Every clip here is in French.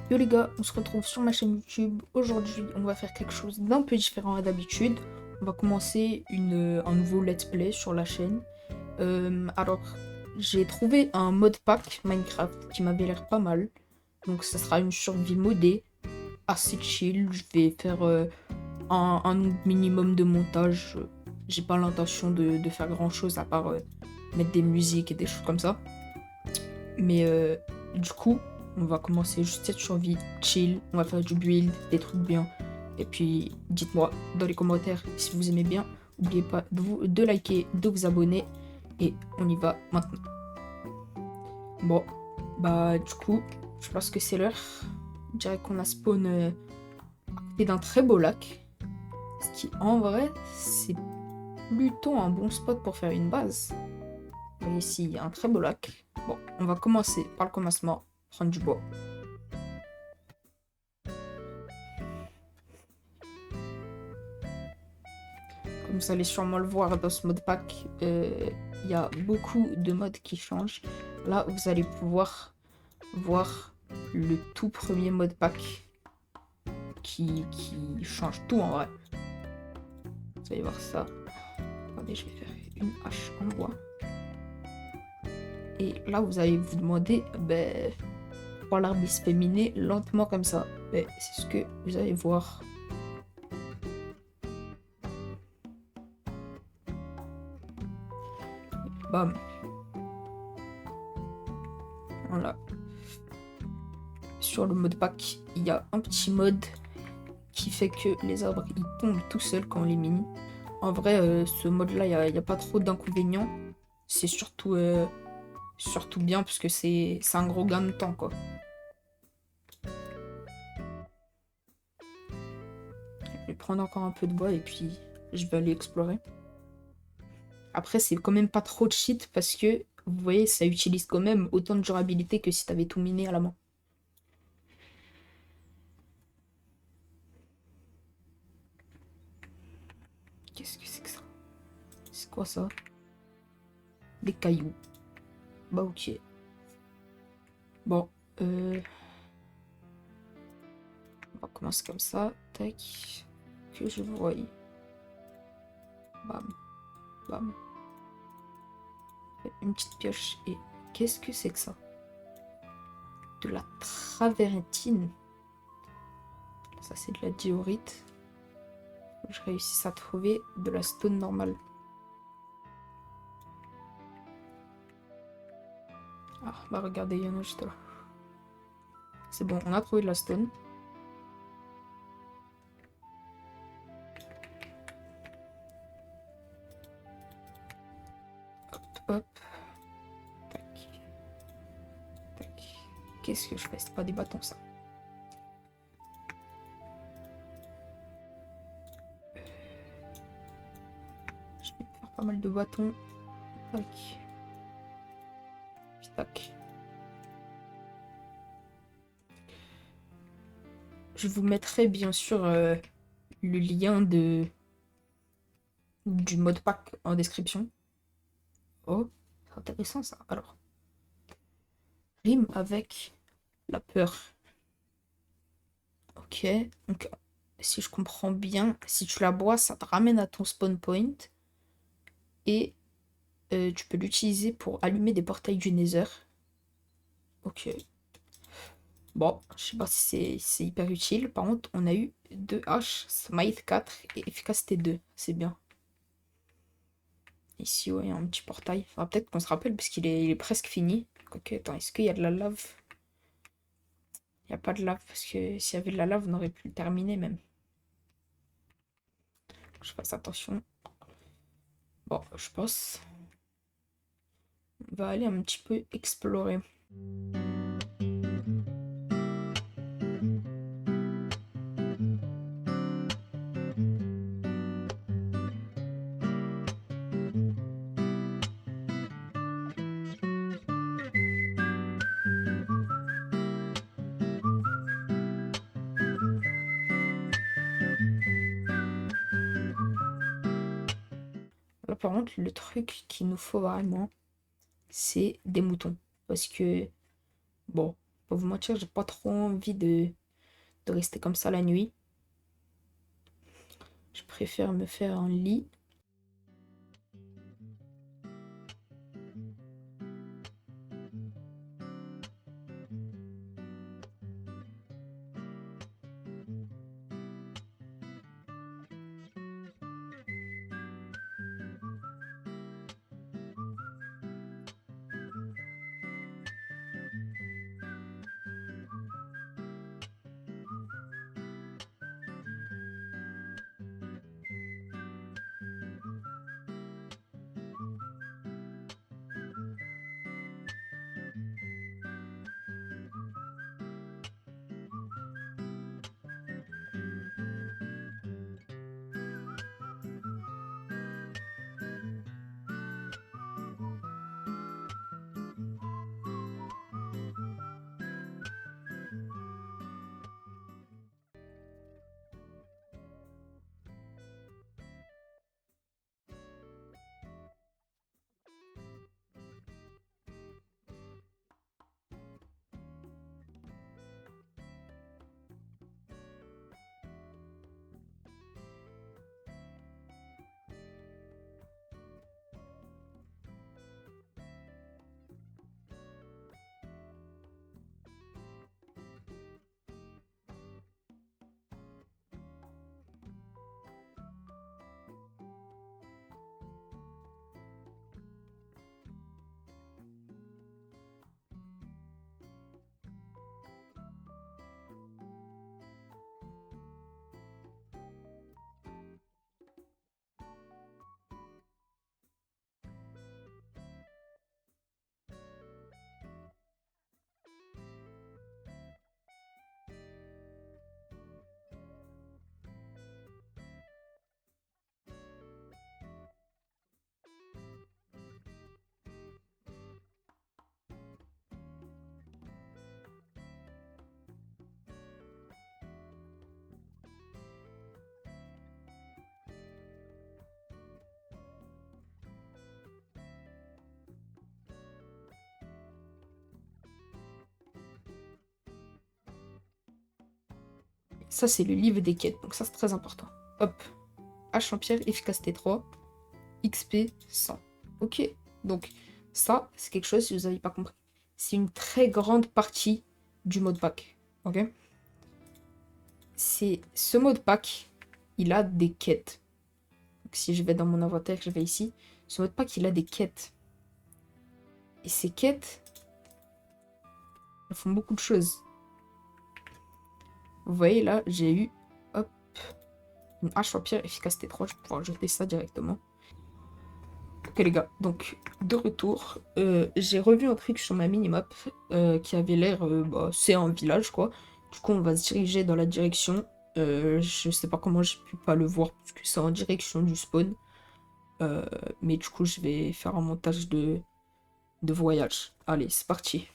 Yo les gars, on se retrouve sur ma chaîne YouTube. Aujourd'hui, on va faire quelque chose d'un peu différent à d'habitude. On va commencer un nouveau let's play sur la chaîne. Alors, j'ai trouvé un mode pack Minecraft qui m'avait l'air pas mal. Donc, ça sera une survie modée, assez chill. Je vais faire un minimum de montage. J'ai pas l'intention de faire grand chose à part mettre des musiques et des choses comme ça. Mais du coup, on va commencer juste cette survie chill. On va faire du build, des trucs bien. Et puis, dites-moi dans les commentaires si vous aimez bien. N'oubliez pas de liker, de vous abonner. Et on y va maintenant. Bon, bah du coup, je pense que c'est l'heure. Je dirais qu'on a spawn à côté d'un très beau lac. Ce qui, en vrai, c'est plutôt un bon spot pour faire une base. Et ici, il y a un très beau lac. Bon, on va commencer par le commencement. Prendre du bois. Comme vous allez sûrement le voir dans ce mode pack, il y a beaucoup de modes qui changent. Là, vous allez pouvoir voir le tout premier mode pack qui change tout en vrai. Vous allez voir ça. Attendez, je vais faire une hache en bois. Et là, vous allez vous demander, pourquoi l'arbre il se fait miner lentement comme ça. C'est ce que vous allez voir. Bam. Voilà. Sur le mode pack, il y a un petit mode qui fait que les arbres ils tombent tout seuls quand on les mine. En vrai, ce mode-là, il y a pas trop d'inconvénients. C'est surtout bien parce que c'est un gros gain de temps, quoi. Je vais prendre encore un peu de bois et puis je vais aller explorer. Après, c'est quand même pas trop de cheat parce que, vous voyez, ça utilise quand même autant de durabilité que si t'avais tout miné à la main. Qu'est-ce que c'est que ça? C'est quoi ça? Des cailloux. Bah ok. Bon, on va commencer comme ça. Tac. Que je voie. Bam, bam. Une petite pioche. Et qu'est-ce que c'est que ça? De la travertine. Ça, c'est de la diorite. Je réussis à trouver de la stone normale. Ah, bah regardez, il y en a juste là. C'est bon, on a trouvé de la stone. Hop, hop. Tac. Tac. Qu'est-ce que je fais? C'est pas des bâtons, ça. Je vais faire pas mal de bâtons. Tac. Puis tac. Je vous mettrai bien sûr le lien du mode pack en description. Oh, c'est intéressant ça. Alors, rime avec la peur. Ok, donc si je comprends bien, si tu la bois, ça te ramène à ton spawn point et tu peux l'utiliser pour allumer des portails du Nether. Ok. Bon, je sais pas si c'est hyper utile. Par contre, on a eu 2 haches, smite 4 et efficacité 2. C'est bien. Ici, ouais, il y a un petit portail. Enfin, peut-être qu'on se rappelle parce il est presque fini. Ok, attends, est-ce qu'il y a de la lave? Il n'y a pas de lave parce que s'il y avait de la lave, on aurait pu le terminer même. Je fasse attention. Bon, je pense. On va aller un petit peu explorer. Là, par contre, le truc qu'il nous faut vraiment, c'est des moutons. Parce que, bon, Pas vous mentir, j'ai pas trop envie de rester comme ça la nuit. Je préfère me faire un lit. Ça, c'est le livre des quêtes, donc ça, c'est très important. Hop. Hache en pierre, efficacité 3, XP 100. Ok. Donc, ça, c'est quelque chose, si vous n'avez pas compris. C'est une très grande partie du mode pack. Ok. C'est ce mode pack, il a des quêtes. Donc, si je vais dans mon inventaire, je vais ici. Ce mode pack, il a des quêtes. Et ces quêtes, elles font beaucoup de choses. Vous voyez, là, j'ai eu, hop, une hache en pierre, efficacité 3. Je vais pouvoir jeter ça directement. Ok les gars, donc de retour, j'ai revu un truc sur ma minimap qui avait l'air, bah, c'est un village quoi. Du coup on va se diriger dans la direction, je sais pas comment j'ai pu pas le voir parce que c'est en direction du spawn. Mais du coup je vais faire un montage de voyage. Allez, c'est parti.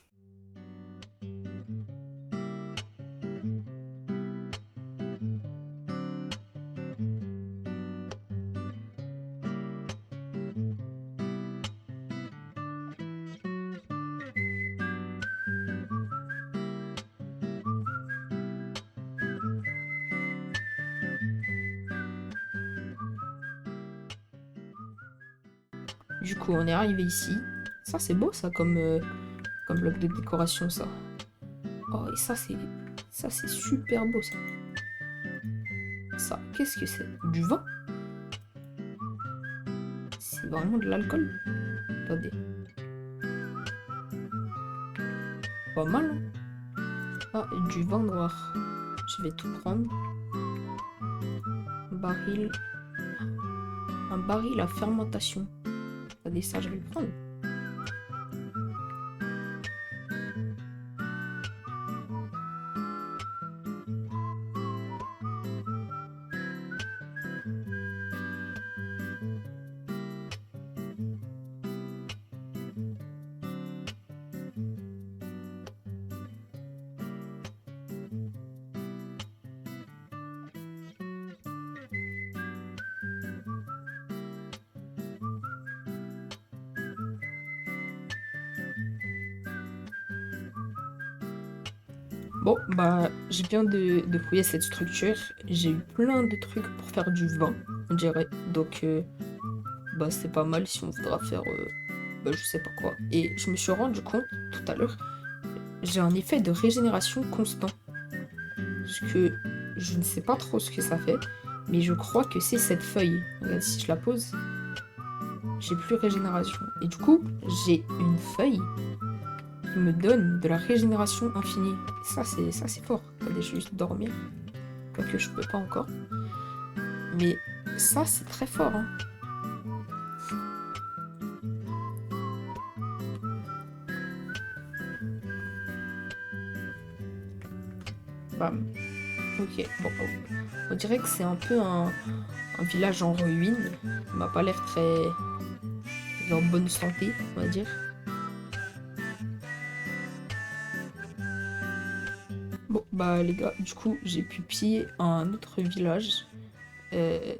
Du coup on est arrivé ici. Ça c'est beau ça comme bloc de décoration ça. Oh et ça c'est super beau ça. Ça, qu'est-ce que c'est? Du vin? C'est vraiment de l'alcool? Attendez. Pas mal, hein? Ah, du vin noir. Je vais tout prendre. Baril. Un baril à fermentation. Attendez, ça, je vais le prendre. Bon, bah, je viens de fouiller cette structure. J'ai eu plein de trucs pour faire du vin, on dirait. Donc, bah, c'est pas mal si on voudra faire, bah, je sais pas quoi. Et je me suis rendu compte tout à l'heure, j'ai un effet de régénération constant. Parce que je ne sais pas trop ce que ça fait, mais je crois que c'est cette feuille. Regarde, si je la pose, j'ai plus régénération. Et du coup, j'ai une feuille qui me donne de la régénération infinie. Et ça c'est fort. Regardez, je vais juste dormir. Quoique je peux pas encore. Mais ça, c'est très fort, hein. Bam. Ok, bon, on dirait que c'est un peu un village en ruine. Il m'a pas l'air très en bonne santé, on va dire. Bon, bah les gars, du coup, j'ai pu piller un autre village. Euh,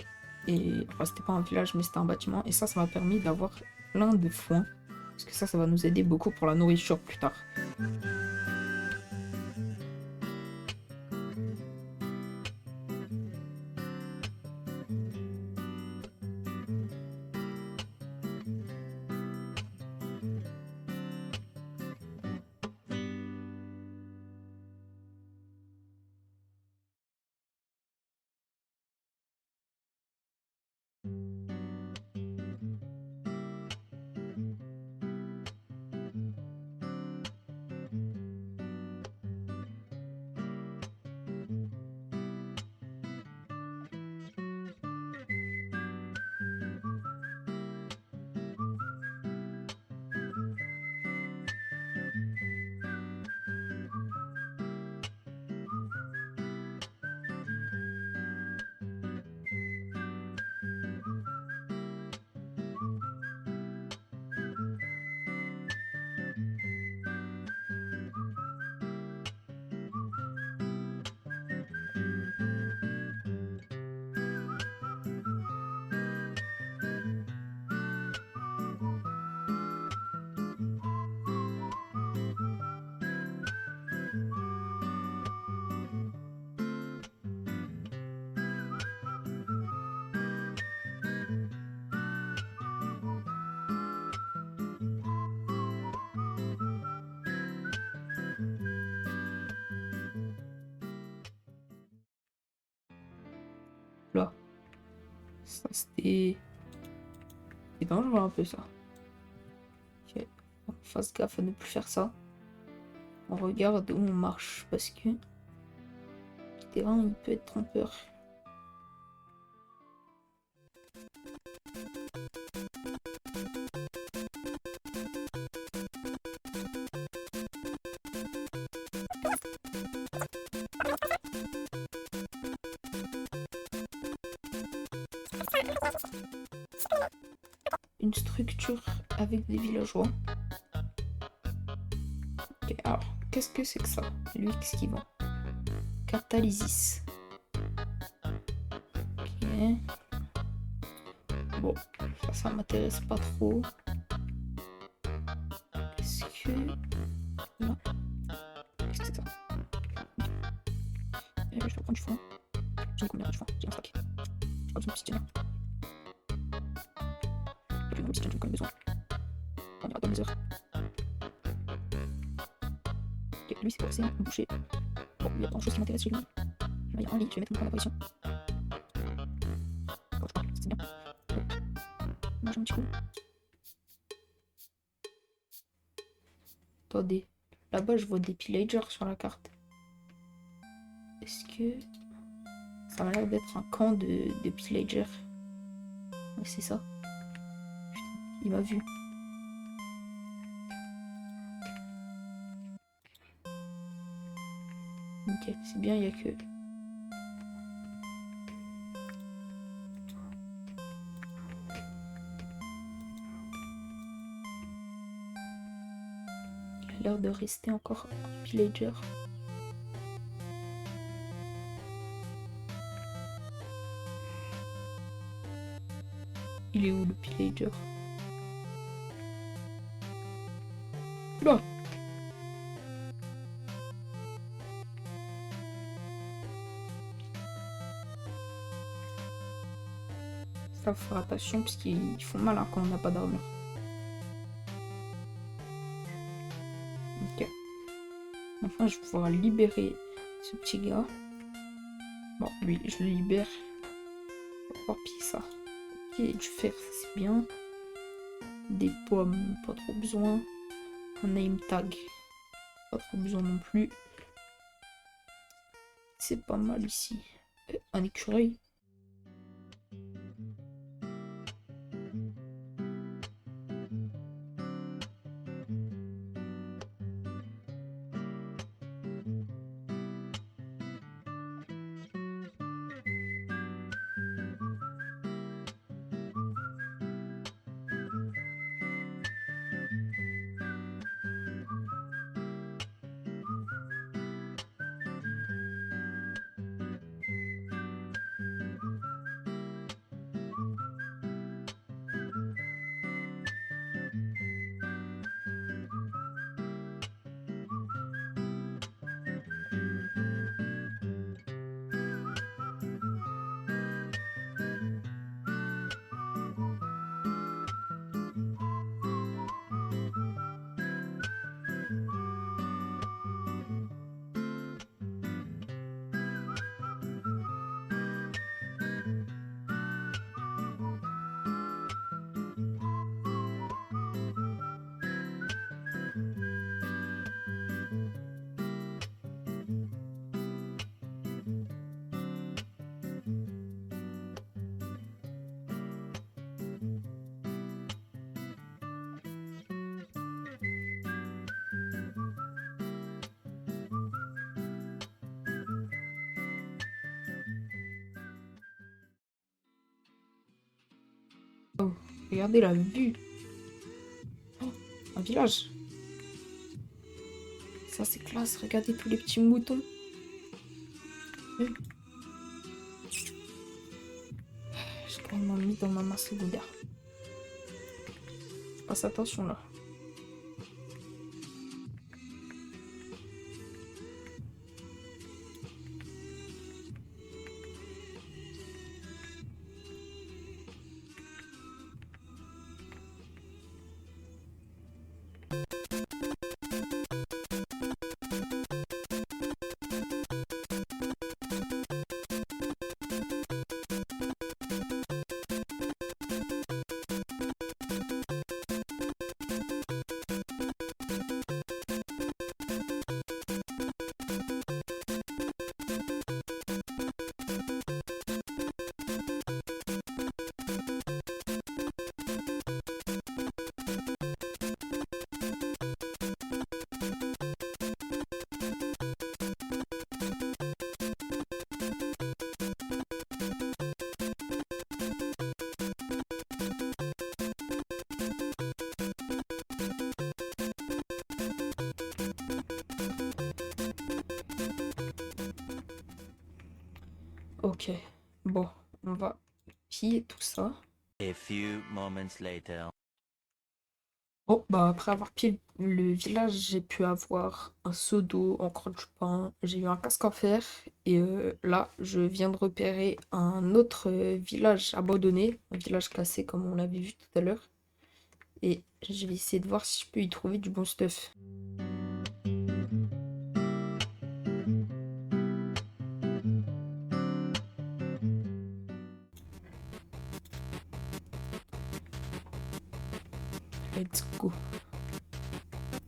et enfin, c'était pas un village, mais c'était un bâtiment. Et ça m'a permis d'avoir plein de foin. Parce que ça va nous aider beaucoup pour la nourriture plus tard. Là, ça c'est dangereux un peu ça. Ok, on fasse gaffe à ne plus faire ça. On regarde où on marche parce que le terrain il peut être trompeur. Une structure avec des villageois. Ok, alors, qu'est-ce que c'est que ça? Lui, qu'est-ce qu'il vend? Catalysis. Ok. Bon, ça m'intéresse pas trop. Est-ce que... Non. Qu'est-ce que c'est ça? Je vais prendre du foin. J'ai combien de foin? J'ai un sac. J'ai pas besoin d'obsidienne. J'ai besoin d'obsidienne, j'ai quand même besoin. On ira dans les heures. Ok, lui c'est quoi? C'est un boucher. Bon, il y a pas grand chose qui m'intéresse chez lui. Là, il y a un lit, je vais mettre mon point d'apparition. Bon, je crois que c'est bien. Bon, mange un petit coup. Attendez, là-bas je vois des pillagers sur la carte. Est-ce que... Ça m'a l'air d'être un camp de pillagers. Ouais, c'est ça. Putain, il m'a vu. Ok, c'est bien, il n'y a que... Il a l'air de rester encore un pillager. Il est où le pillager? Là. Là, faut faire attention parce qu'ils font mal hein, quand on n'a pas d'armure. Ok. Enfin, je vais pouvoir libérer ce petit gars. Bon, lui, je le libère. On va pouvoir piller ça. Ok, du fer, ça c'est bien. Des pommes, pas trop besoin. Un name tag, pas trop besoin non plus. C'est pas mal ici. Un écureuil. Oh, regardez la vue. Oh, un village. Ça c'est classe, regardez tous les petits moutons. J'ai carrément mis dans ma masse secondaire. Je passe attention là. Ok, bon, on va piller tout ça. A few moments later. Bon, bah après avoir pillé le village, j'ai pu avoir un seau d'eau, encore du pain, j'ai eu un casque en fer. Et là, je viens de repérer un autre village abandonné, un village classé comme on l'avait vu tout à l'heure. Et je vais essayer de voir si je peux y trouver du bon stuff. Let's go.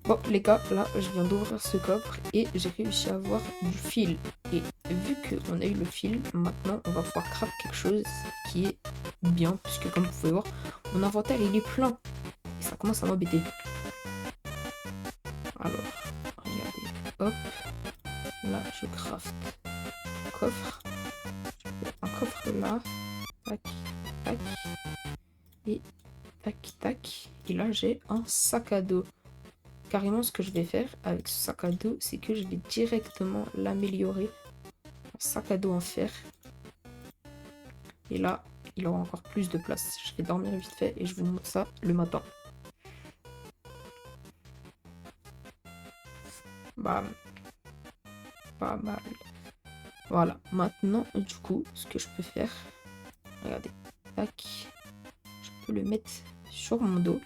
Bon les gars, là je viens d'ouvrir ce coffre et j'ai réussi à avoir du fil. Et vu qu'on a eu le fil, maintenant on va pouvoir craft quelque chose qui est bien. Puisque comme vous pouvez voir, mon inventaire il est plein. Et ça commence à m'embêter. Alors, regardez, hop. Là je craft un coffre. Un coffre là. Tac, tac. Et tac, tac. Et là j'ai un sac à dos. Carrément, ce que je vais faire avec ce sac à dos, c'est que je vais directement l'améliorer en sac à dos en fer. Et là, il aura encore plus de place. Je vais dormir vite fait et je vous montre ça le matin. Bam. Pas mal. Voilà. Maintenant, du coup, ce que je peux faire... Regardez. Tac. Je peux le mettre sur mon dos.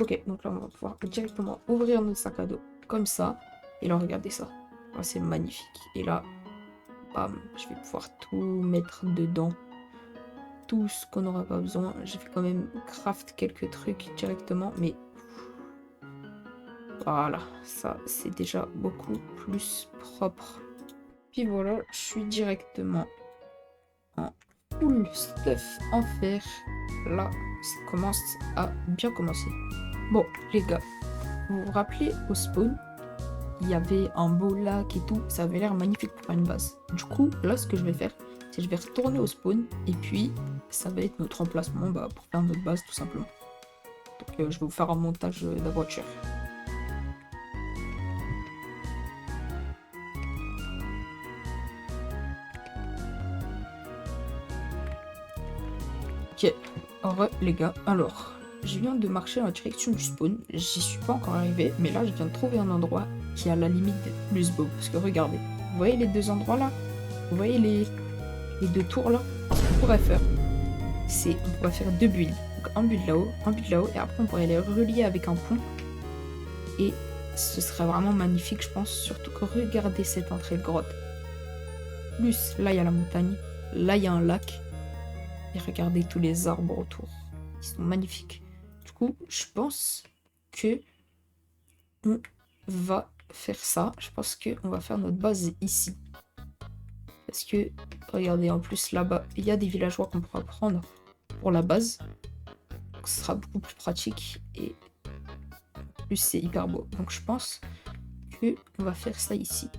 Ok, donc là, on va pouvoir directement ouvrir notre sac à dos comme ça. Et là, regardez ça. Là, c'est magnifique. Et là, bam, je vais pouvoir tout mettre dedans. Tout ce qu'on n'aura pas besoin. Je vais quand même craft quelques trucs directement, mais voilà, ça c'est déjà beaucoup plus propre. Puis voilà, je suis directement en full stuff en fer. Là, ça commence à bien commencer. Bon, les gars, vous vous rappelez au spawn, il y avait un beau lac et tout, ça avait l'air magnifique pour faire une base. Du coup, là, ce que je vais faire, c'est que je vais retourner au spawn et puis ça va être notre emplacement pour faire notre base tout simplement. Donc, je vais vous faire un montage de la voiture. Ok, les gars, alors, je viens de marcher en direction du spawn, j'y suis pas encore arrivé, mais là je viens de trouver un endroit qui est à la limite plus beau, parce que regardez, vous voyez les deux endroits là? Vous voyez les deux tours là? Ce qu'on pourrait faire, c'est, on pourrait faire deux builds, donc un build là-haut, et après on pourrait les relier avec un pont, et ce serait vraiment magnifique je pense, surtout que regardez cette entrée de grotte. Plus, là il y a la montagne, là il y a un lac, et regardez tous les arbres autour. Ils sont magnifiques. Du coup, je pense que on va faire ça. Je pense qu'on va faire notre base ici. Parce que, regardez, en plus là-bas, il y a des villageois qu'on pourra prendre pour la base. Donc, ce sera beaucoup plus pratique. Et en plus, c'est hyper beau. Donc, je pense qu'on va faire ça ici.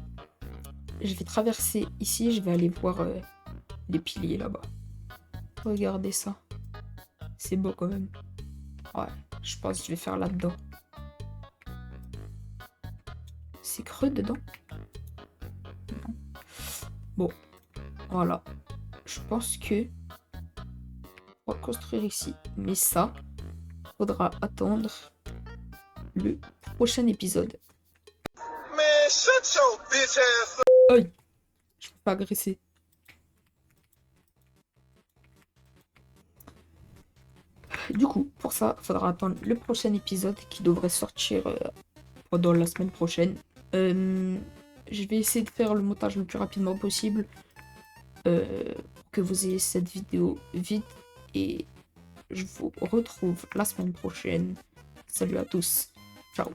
Je vais traverser ici. Je vais aller voir les piliers là-bas. Regardez ça. C'est beau quand même. Ouais, je pense que je vais faire là-dedans. C'est creux dedans? Non. Bon, voilà. Je pense que on va construire ici. Mais ça, faudra attendre le prochain épisode. Man, shut your bitch ass up. Aïe! Je peux pas agresser. Du coup, pour ça, faudra attendre le prochain épisode qui devrait sortir pendant la semaine prochaine. Je vais essayer de faire le montage le plus rapidement possible pour que vous ayez cette vidéo vite. Et je vous retrouve la semaine prochaine. Salut à tous. Ciao.